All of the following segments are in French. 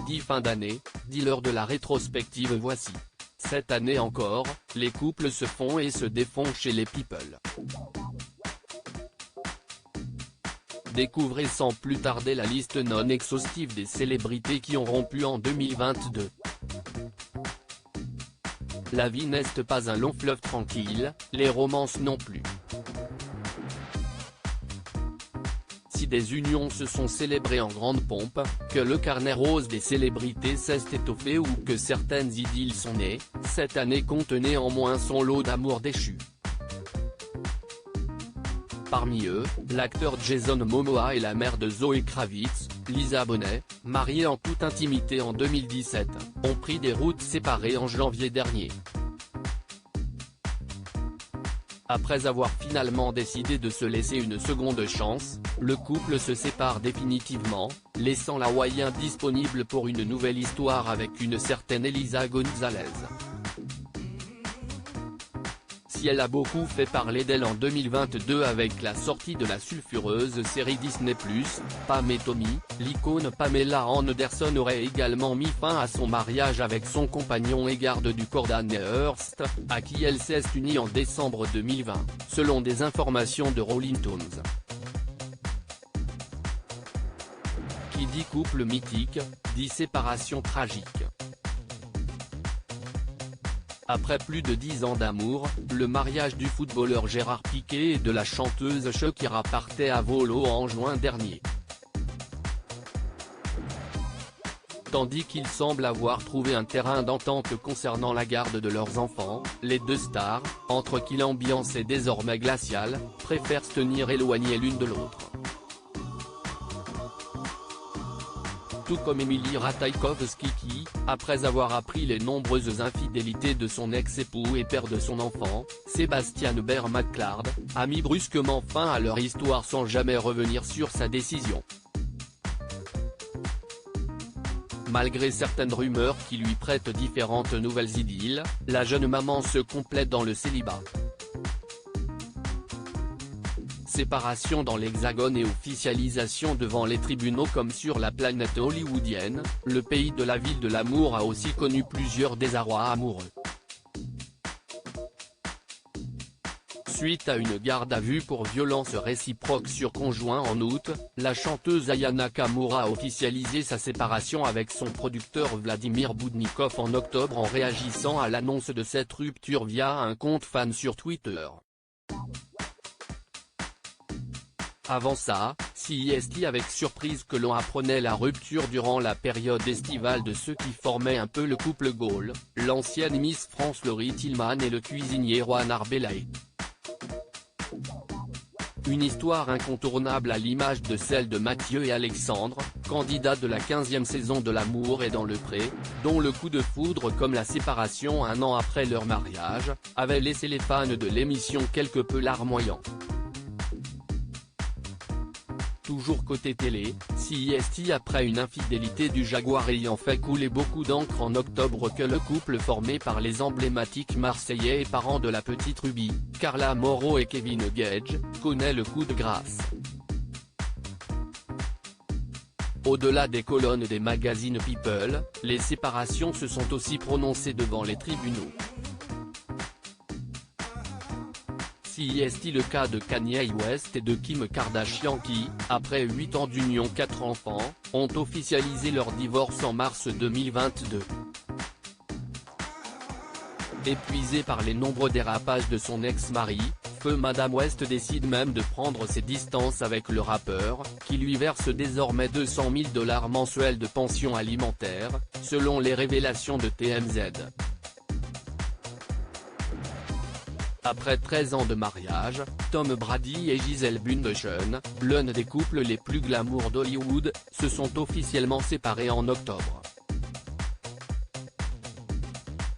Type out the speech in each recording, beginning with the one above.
dit fin d'année, dit lors de la rétrospective Voici. Cette année encore, les couples se font et se défont chez les people. Découvrez sans plus tarder la liste non exhaustive des célébrités qui ont rompu en 2022. La vie n'est pas un long fleuve tranquille, les romances non plus. Si des unions se sont célébrées en grande pompe, que le carnet rose des célébrités s'est étoffé ou que certaines idylles sont nées, cette année compte néanmoins son lot d'amour déchu. Parmi eux, l'acteur Jason Momoa et la mère de Zoé Kravitz, Lisa Bonet, mariés en toute intimité en 2017, ont pris des routes séparées en janvier dernier. Après avoir finalement décidé de se laisser une seconde chance, le couple se sépare définitivement, laissant la Hawaïen disponible pour une nouvelle histoire avec une certaine Elisa Gonzalez. Si elle a beaucoup fait parler d'elle en 2022 avec la sortie de la sulfureuse série Disney+, Pam et Tommy, l'icône Pamela Anderson aurait également mis fin à son mariage avec son compagnon et garde du corps Dan Hurst, à qui elle s'est unie en décembre 2020, selon des informations de Rolling Stones. Qui dit couple mythique, dit séparation tragique. Après plus de 10 ans d'amour, le mariage du footballeur Gérard Piqué et de la chanteuse Shakira partait à volo en juin dernier. Tandis qu'ils semblent avoir trouvé un terrain d'entente concernant la garde de leurs enfants, les deux stars, entre qui l'ambiance est désormais glaciale, préfèrent se tenir éloignées l'une de l'autre. Tout comme Emily Ratajkowski qui, après avoir appris les nombreuses infidélités de son ex-époux et père de son enfant, Sebastian Behr-McClard, a mis brusquement fin à leur histoire sans jamais revenir sur sa décision. Malgré certaines rumeurs qui lui prêtent différentes nouvelles idylles, la jeune maman se complète dans le célibat. Séparation dans l'Hexagone et officialisation devant les tribunaux comme sur la planète hollywoodienne, le pays de la ville de l'amour a aussi connu plusieurs désarrois amoureux. Suite à une garde à vue pour violence réciproque sur conjoint en août, la chanteuse Aya Nakamura a officialisé sa séparation avec son producteur Vladimir Boudnikov en octobre en réagissant à l'annonce de cette rupture via un compte fan sur Twitter. Avant ça, CIST avec surprise que l'on apprenait la rupture durant la période estivale de ceux qui formaient un peu le couple Gaulle, l'ancienne Miss France Laurie Tillman et le cuisinier Juan Arbelay. Une histoire incontournable à l'image de celle de Mathieu et Alexandre, candidats de la 15e saison de L'amour est dans le pré, dont le coup de foudre comme la séparation un an après leur mariage, avait laissé les fans de l'émission quelque peu larmoyants. Toujours côté télé, CIST après une infidélité du Jaguar ayant fait couler beaucoup d'encre en octobre que le couple formé par les emblématiques Marseillais et parents de la petite Ruby, Carla Morrow et Kevin Gage, connaît le coup de grâce. Au-delà des colonnes des magazines People, les séparations se sont aussi prononcées devant les tribunaux. CIST le cas de Kanye West et de Kim Kardashian qui, après 8 ans d'union 4 enfants, ont officialisé leur divorce en mars 2022. Épuisée par les nombreux dérapages de son ex-mari, feu Madame West décide même de prendre ses distances avec le rappeur, qui lui verse désormais 200 000 $ mensuels de pension alimentaire, selon les révélations de TMZ. Après 13 ans de mariage, Tom Brady et Gisele Bündchen, l'un des couples les plus glamour d'Hollywood, se sont officiellement séparés en octobre.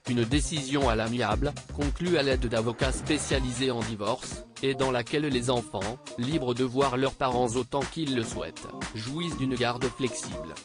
Une décision à l'amiable, conclue à l'aide d'avocats spécialisés en divorce, et dans laquelle les enfants, libres de voir leurs parents autant qu'ils le souhaitent, jouissent d'une garde flexible.